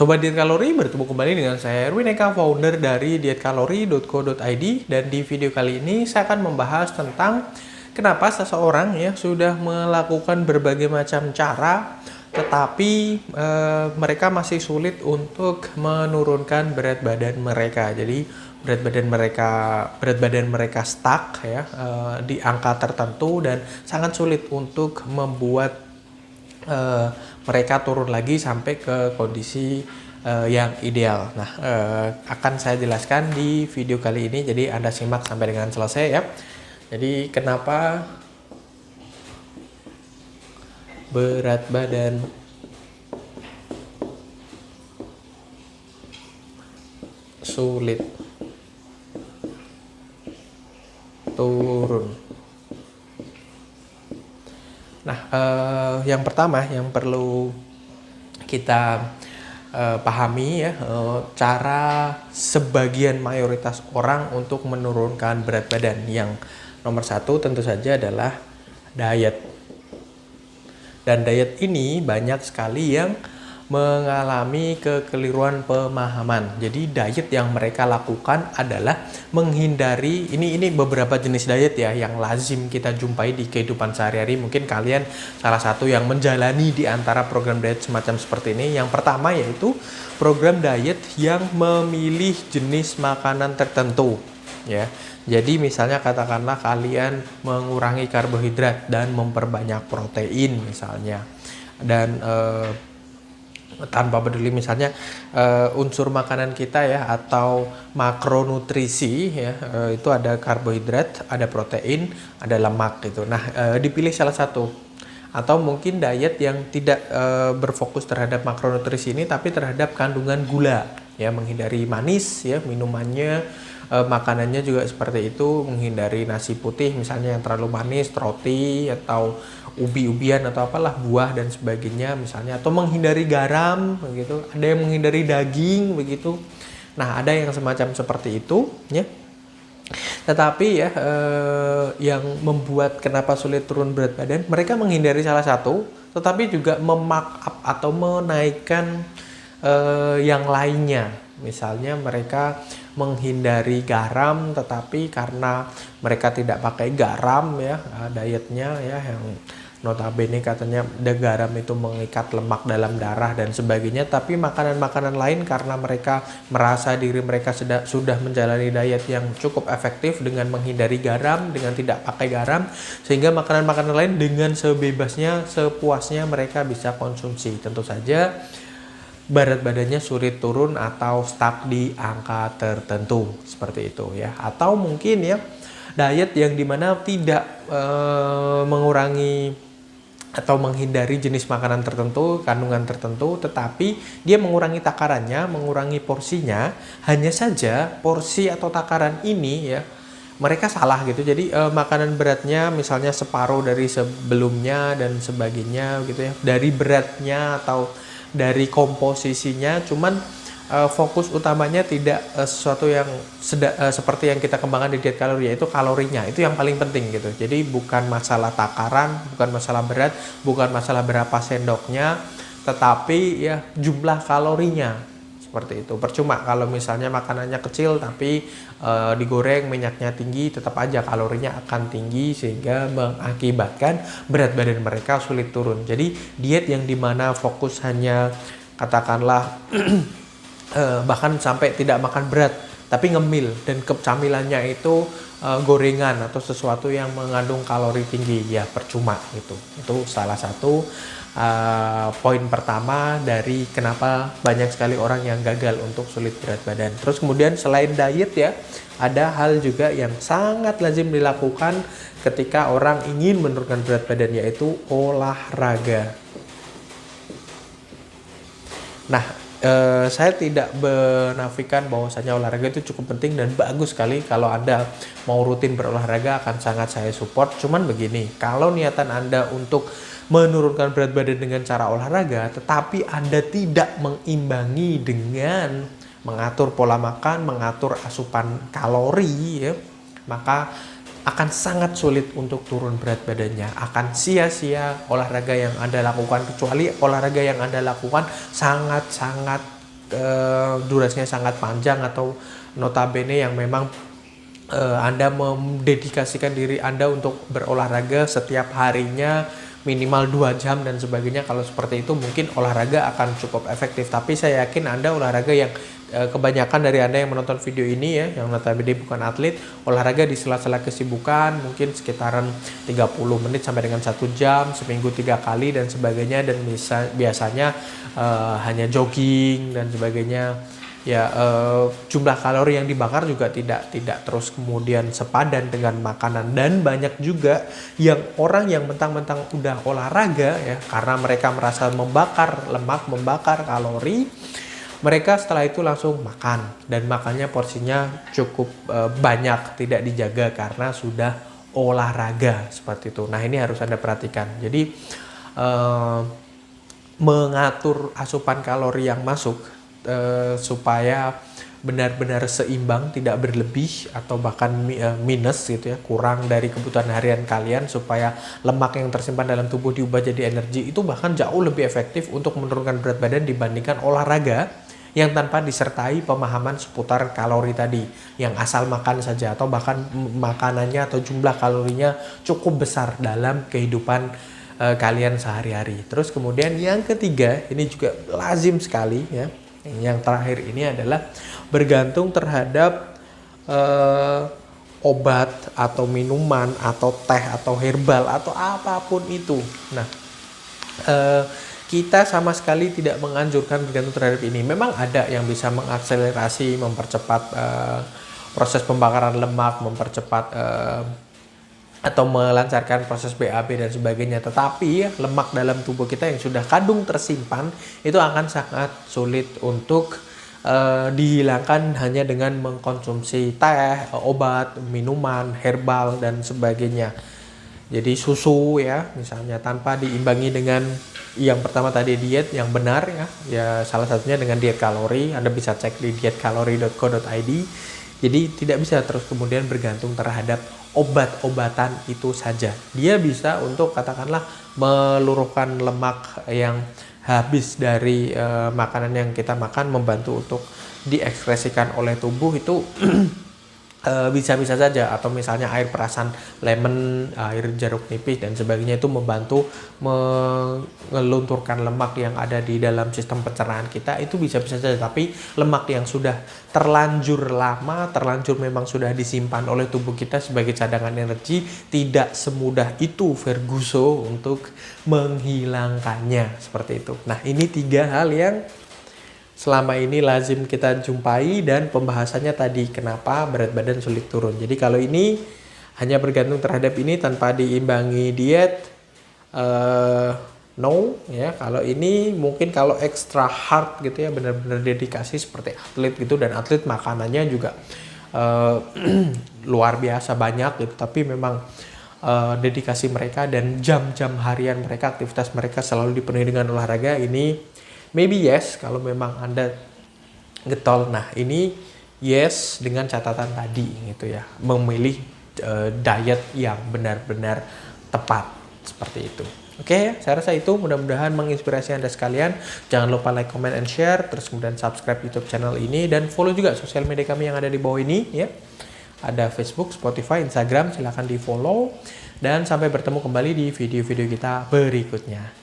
Sobat Diet Kalori, bertemu kembali dengan saya Erwin Eka, founder dari dietkalori.co.id, dan di video kali ini saya akan membahas tentang kenapa seseorang ya sudah melakukan berbagai macam cara tetapi mereka masih sulit untuk menurunkan berat badan mereka. Jadi berat badan mereka stuck ya di angka tertentu dan sangat sulit untuk membuat mereka turun lagi sampai ke kondisi yang ideal. Nah, akan saya jelaskan di video kali ini, jadi Anda simak sampai dengan selesai ya. Jadi kenapa berat badan sulit turun? Nah, yang pertama yang perlu kita pahami ya, cara sebagian mayoritas orang untuk menurunkan berat badan. Yang nomor satu tentu saja adalah diet. Dan diet ini banyak sekali yang mengalami kekeliruan pemahaman. Jadi diet yang mereka lakukan adalah menghindari, ini beberapa jenis diet ya yang lazim kita jumpai di kehidupan sehari-hari. Mungkin kalian salah satu yang menjalani di antara program diet semacam seperti ini. Yang pertama yaitu program diet yang memilih jenis makanan tertentu ya. Jadi misalnya katakanlah kalian mengurangi karbohidrat dan memperbanyak protein misalnya, dan tanpa peduli misalnya unsur makanan kita ya atau makronutrisi ya, itu ada karbohidrat, ada protein, ada lemak gitu. Nah, dipilih salah satu. Atau mungkin diet yang tidak berfokus terhadap makronutrisi ini tapi terhadap kandungan gula ya, menghindari manis ya minumannya, makanannya juga seperti itu, menghindari nasi putih misalnya yang terlalu manis, roti atau ubi-ubian atau apalah, buah dan sebagainya misalnya, atau menghindari garam begitu. Ada yang menghindari daging begitu. Nah, ada yang semacam seperti itu ya. Tetapi ya yang membuat kenapa sulit turun berat badan, mereka menghindari salah satu tetapi juga memark up atau menaikkan yang lainnya. Misalnya mereka menghindari garam tetapi karena mereka tidak pakai garam ya, dietnya ya, yang notabene katanya garam itu mengikat lemak dalam darah dan sebagainya, tapi makanan-makanan lain karena mereka merasa diri mereka sudah menjalani diet yang cukup efektif dengan menghindari garam, dengan tidak pakai garam, sehingga makanan-makanan lain dengan sebebasnya, sepuasnya mereka bisa konsumsi. Tentu saja berat badannya sulit turun atau stuck di angka tertentu seperti itu ya. Atau mungkin ya diet yang dimana tidak mengurangi atau menghindari jenis makanan tertentu, kandungan tertentu, tetapi dia mengurangi takarannya, mengurangi porsinya. Hanya saja porsi atau takaran ini ya mereka salah gitu. Jadi makanan beratnya misalnya separuh dari sebelumnya dan sebagainya gitu ya, dari beratnya atau dari komposisinya, cuman fokus utamanya tidak sesuatu yang seperti yang kita kembangkan di diet kalori, yaitu kalorinya. Itu yang paling penting gitu. Jadi bukan masalah takaran, bukan masalah berat, bukan masalah berapa sendoknya, tetapi ya jumlah kalorinya seperti itu. Percuma kalau misalnya makanannya kecil tapi digoreng, minyaknya tinggi, tetap aja kalorinya akan tinggi sehingga mengakibatkan berat badan mereka sulit turun. Jadi diet yang dimana fokus hanya katakanlah bahkan sampai tidak makan berat tapi ngemil, dan camilannya itu gorengan atau sesuatu yang mengandung kalori tinggi, ya percuma gitu. Itu salah satu poin pertama dari kenapa banyak sekali orang yang gagal untuk sulit berat badan. Terus kemudian selain diet ya, ada hal juga yang sangat lazim dilakukan ketika orang ingin menurunkan berat badan, yaitu olahraga. Nah, saya tidak menafikan bahwasanya olahraga itu cukup penting dan bagus sekali. Kalau Anda mau rutin berolahraga akan sangat saya support. Cuman begini, kalau niatan Anda untuk menurunkan berat badan dengan cara olahraga, tetapi Anda tidak mengimbangi dengan mengatur pola makan, mengatur asupan kalori ya, maka akan sangat sulit untuk turun berat badannya. Akan sia-sia olahraga yang Anda lakukan, kecuali olahraga yang Anda lakukan sangat-sangat durasinya sangat panjang atau notabene yang memang Anda mendedikasikan diri Anda untuk berolahraga setiap harinya minimal 2 jam dan sebagainya. Kalau seperti itu mungkin olahraga akan cukup efektif. Tapi saya yakin Anda olahraga yang kebanyakan dari Anda yang menonton video ini ya, yang notabene bukan atlet, olahraga di sela-sela kesibukan mungkin sekitaran 30 menit sampai dengan 1 jam, seminggu 3 kali dan sebagainya, dan biasanya hanya jogging dan sebagainya. Ya, jumlah kalori yang dibakar juga tidak terus kemudian sepadan dengan makanan. Dan banyak juga yang orang yang mentang-mentang udah olahraga ya, karena mereka merasa membakar lemak, membakar kalori, mereka setelah itu langsung makan, dan makannya porsinya cukup banyak, tidak dijaga karena sudah olahraga seperti itu. Nah, ini harus Anda perhatikan. Jadi mengatur asupan kalori yang masuk supaya benar-benar seimbang, tidak berlebih atau bahkan minus gitu ya, kurang dari kebutuhan harian kalian, supaya lemak yang tersimpan dalam tubuh diubah jadi energi, itu bahkan jauh lebih efektif untuk menurunkan berat badan dibandingkan olahraga yang tanpa disertai pemahaman seputar kalori tadi, yang asal makan saja atau bahkan makanannya atau jumlah kalorinya cukup besar dalam kehidupan kalian sehari-hari. Terus kemudian yang ketiga, ini juga lazim sekali ya, yang terakhir ini adalah bergantung terhadap obat atau minuman atau teh atau herbal atau apapun itu. Nah, kita sama sekali tidak menganjurkan bergantung terhadap ini. Memang ada yang bisa mengakselerasi, mempercepat proses pembakaran lemak, mempercepat atau melancarkan proses BAB dan sebagainya. Tetapi lemak dalam tubuh kita yang sudah kadung tersimpan itu akan sangat sulit untuk dihilangkan hanya dengan mengkonsumsi teh, obat, minuman, herbal dan sebagainya. Jadi susu ya misalnya, tanpa diimbangi dengan yang pertama tadi diet yang benar ya salah satunya dengan diet kalori. Anda bisa cek di dietkalori.co.id. Jadi tidak bisa terus kemudian bergantung terhadap obat-obatan itu saja. Dia bisa untuk katakanlah meluruhkan lemak yang habis dari makanan yang kita makan, membantu untuk diekspresikan oleh tubuh itu bisa-bisa saja. Atau misalnya air perasan lemon, air jeruk nipis dan sebagainya itu membantu mengelunturkan lemak yang ada di dalam sistem pencernaan kita, itu bisa-bisa saja. Tapi lemak yang sudah terlanjur lama, terlanjur memang sudah disimpan oleh tubuh kita sebagai cadangan energi, tidak semudah itu Ferguso untuk menghilangkannya seperti itu. Nah, ini 3 hal yang selama ini lazim kita jumpai, dan pembahasannya tadi kenapa berat badan sulit turun. Jadi kalau ini hanya bergantung terhadap ini tanpa diimbangi diet, no ya. Kalau ini mungkin kalau extra hard gitu ya, benar-benar dedikasi seperti atlet gitu, dan atlet makanannya juga luar biasa banyak gitu, tapi memang dedikasi mereka dan jam-jam harian mereka, aktivitas mereka selalu dipenuhi dengan olahraga, ini maybe yes kalau memang Anda getol. Nah, ini yes dengan catatan tadi gitu ya, memilih diet yang benar-benar tepat seperti itu. Oke, saya rasa itu mudah-mudahan menginspirasi Anda sekalian. Jangan lupa like, comment, and share, terus kemudian subscribe YouTube channel ini, dan follow juga sosial media kami yang ada di bawah ini ya. Ada Facebook, Spotify, Instagram, silahkan di follow, dan sampai bertemu kembali di video-video kita berikutnya.